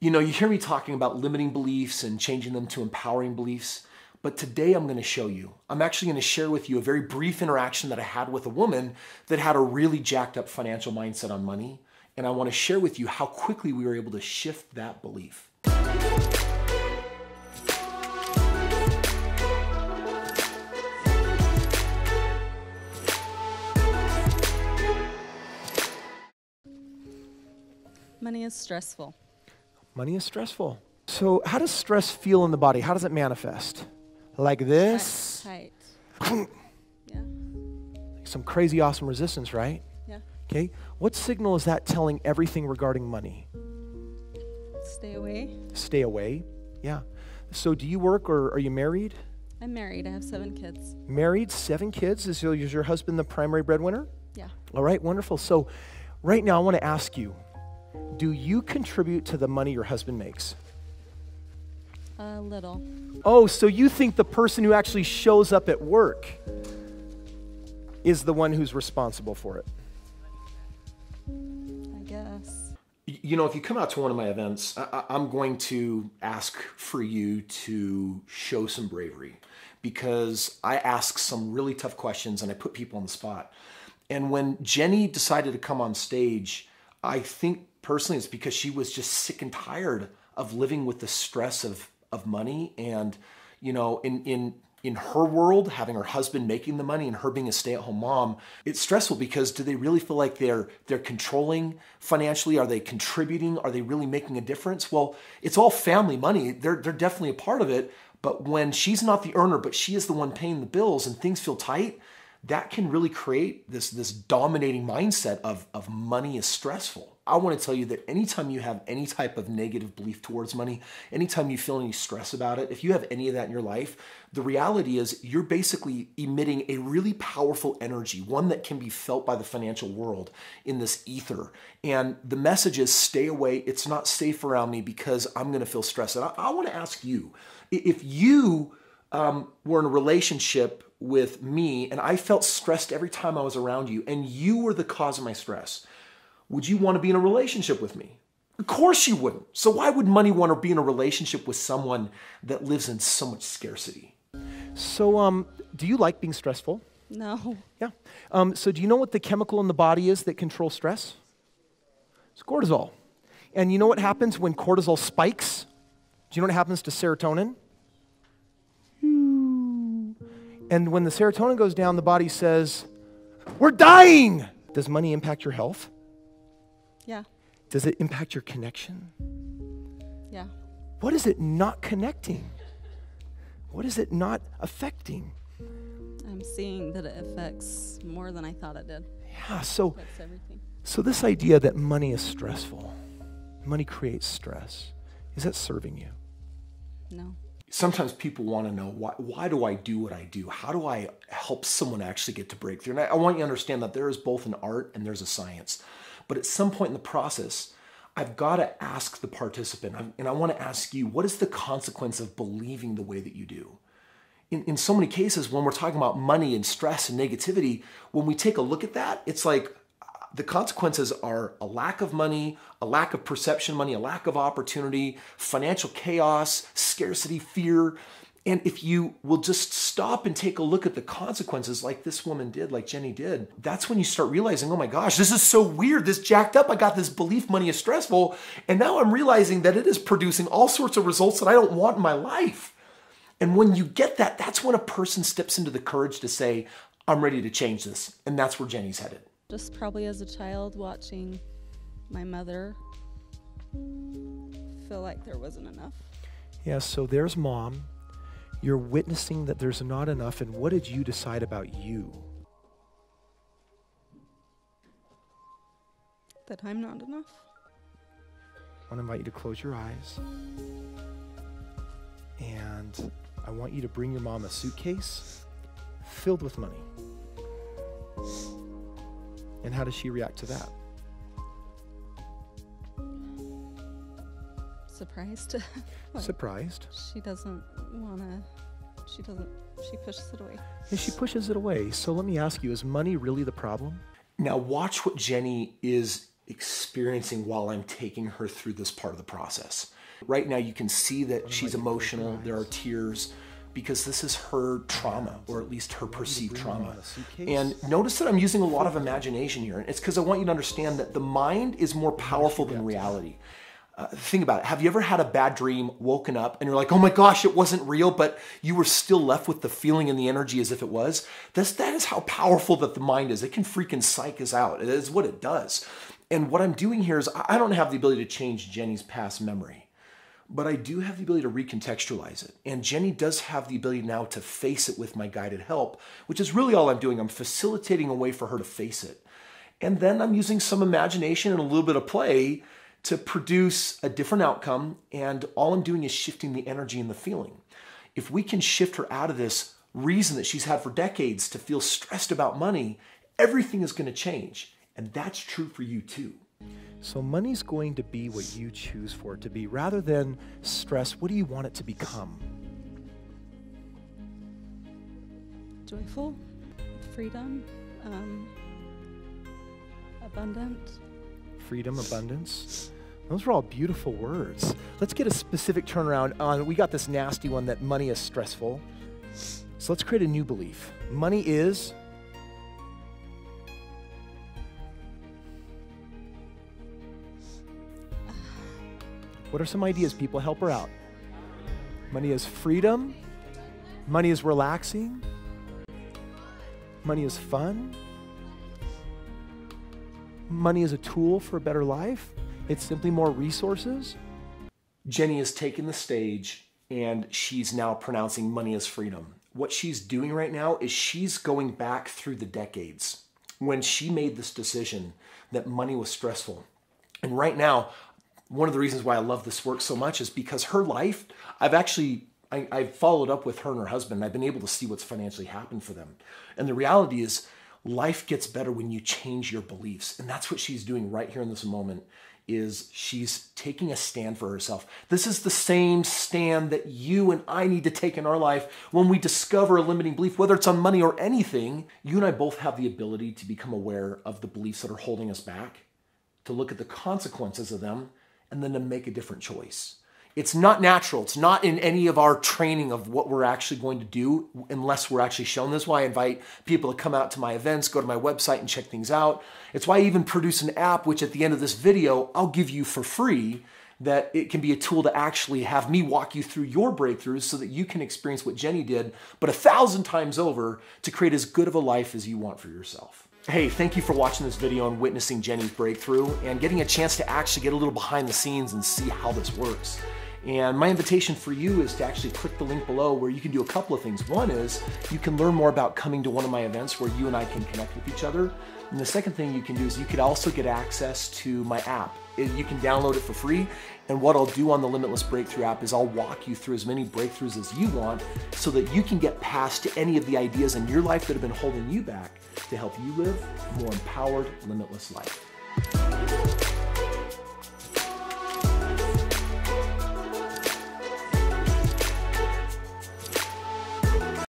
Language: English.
You know, you hear me talking about limiting beliefs and changing them to empowering beliefs, but today I'm going to show you. I'm actually going to share with you a very brief interaction that I had with a woman that had a really jacked up financial mindset on money, and I want to share with you how quickly we were able to shift that belief. Money is stressful. Money is stressful. So how does stress feel in the body? How does it manifest? Like this? Tight. Yeah. Some crazy awesome resistance, right? Yeah. Okay. What signal is that telling everything regarding money? Stay away. Stay away. Yeah. So do you work or are you married? I'm married. I have 7 kids. Married, 7 kids. Is your husband the primary breadwinner? Yeah. All right, wonderful. So right now I want to ask you, do you contribute to the money your husband makes? A little. Oh, so you think the person who actually shows up at work is the one who's responsible for it? I guess. You know, if you come out to one of my events, I'm going to ask for you to show some bravery because I ask some really tough questions and I put people on the spot. And when Jenny decided to come on stage, I think personally it's because she was just sick and tired of living with the stress of money. And, you know, in her world, having her husband making the money and her being a stay-at-home mom, it's stressful because do they really feel like they're controlling financially? Are they contributing? Are they really making a difference? Well, it's all family money. They're definitely a part of it. But when she's not the earner, but she is the one paying the bills and things feel tight, that can really create this dominating mindset of money is stressful. I want to tell you that anytime you have any type of negative belief towards money, anytime you feel any stress about it, if you have any of that in your life, the reality is you're basically emitting a really powerful energy, one that can be felt by the financial world in this ether. And the message is stay away. It's not safe around me because I'm going to feel stressed. And I want to ask you, if you were in a relationship with me and I felt stressed every time I was around you and you were the cause of my stress, would you want to be in a relationship with me? Of course you wouldn't. So why would money want to be in a relationship with someone that lives in so much scarcity? So do you like being stressful? No. Yeah. So do you know what the chemical in the body is that controls stress? It's cortisol. And you know what happens when cortisol spikes? Do you know what happens to serotonin? And when the serotonin goes down, the body says, we're dying. Does money impact your health? Yeah. Does it impact your connection? Yeah. What is it not connecting? What is it not affecting? I'm seeing that it affects more than I thought it did. Yeah, so Affects everything. So this idea that money is stressful, money creates stress, is that serving you? No. Sometimes people want to know, why do I do what I do? How do I help someone actually get to breakthrough? And I want you to understand that there is both an art and there's a science. But at some point in the process, I've got to ask the participant, and I want to ask you, what is the consequence of believing the way that you do? In so many cases, when we're talking about money and stress and negativity, when we take a look at that, it's like the consequences are a lack of money, a lack of perception money, a lack of opportunity, financial chaos, scarcity, fear. And if you will just stop and take a look at the consequences like this woman did, like Jenny did, that's when you start realizing, oh my gosh, this is so weird, this jacked up. I got this belief money is stressful. And now I'm realizing that it is producing all sorts of results that I don't want in my life. And when you get that, that's when a person steps into the courage to say, I'm ready to change this. And that's where Jenny's headed. Just probably as a child watching my mother feel like there wasn't enough. Yeah, so there's mom. You're witnessing that there's not enough, and what did you decide about you? That I'm not enough. I want to invite you to close your eyes. And I want you to bring your mom a suitcase filled with money. And how does she react to that? Surprised. Surprised. She doesn't want to, she pushes it away. And she pushes it away. So let me ask you, is money really the problem? Now watch what Jenny is experiencing while I'm taking her through this part of the process. Right now, you can see that she's emotional. There are tears because this is her trauma, or at least her perceived trauma. And notice that I'm using a lot of imagination here. And it's because I want you to understand that the mind is more powerful than reality. Think about it. Have you ever had a bad dream, woken up, and you're like, oh my gosh, it wasn't real, but you were still left with the feeling and the energy as if it was? That is how powerful that the mind is. It can freaking psych us out. It is what it does. And what I'm doing here is I don't have the ability to change Jenny's past memory, but I do have the ability to recontextualize it. And Jenny does have the ability now to face it with my guided help, which is really all I'm doing. I'm facilitating a way for her to face it. And then I'm using some imagination and a little bit of play to produce a different outcome, and all I'm doing is shifting the energy and the feeling. If we can shift her out of this reason that she's had for decades to feel stressed about money, everything is going to change. And that's true for you too. So money's going to be what you choose for it to be. Rather than stress, what do you want it to become? Joyful, freedom, abundant. Freedom, abundance. Those are all beautiful words. Let's get a specific turnaround on, we got this nasty one that money is stressful. So let's create a new belief. Money is what are some ideas, people? Help her out. Money is freedom. Money is relaxing. Money is fun. Money is a tool for a better life. It's simply more resources. Jenny has taken the stage and she's now pronouncing money as freedom. What she's doing right now is she's going back through the decades when she made this decision that money was stressful. And right now, one of the reasons why I love this work so much is because her life, I've followed up with her and her husband, and I've been able to see what's financially happened for them. And the reality is, life gets better when you change your beliefs. And that's what she's doing right here in this moment, is she's taking a stand for herself. This is the same stand that you and I need to take in our life when we discover a limiting belief, whether it's on money or anything. You and I both have the ability to become aware of the beliefs that are holding us back, to look at the consequences of them, and then to make a different choice. It's not natural. It's not in any of our training of what we're actually going to do unless we're actually shown. This is why I invite people to come out to my events, go to my website and check things out. It's why I even produce an app, which at the end of this video, I'll give you for free, that it can be a tool to actually have me walk you through your breakthroughs so that you can experience what Jenny did, but 1,000 times over, to create as good of a life as you want for yourself. Hey, thank you for watching this video and witnessing Jenny's breakthrough and getting a chance to actually get a little behind the scenes and see how this works. And my invitation for you is to actually click the link below where you can do a couple of things. One is you can learn more about coming to one of my events where you and I can connect with each other. And the second thing you can do is you could also get access to my app. You can download it for free. And what I'll do on the Limitless Breakthrough app is I'll walk you through as many breakthroughs as you want so that you can get past any of the ideas in your life that have been holding you back to help you live a more empowered, limitless life.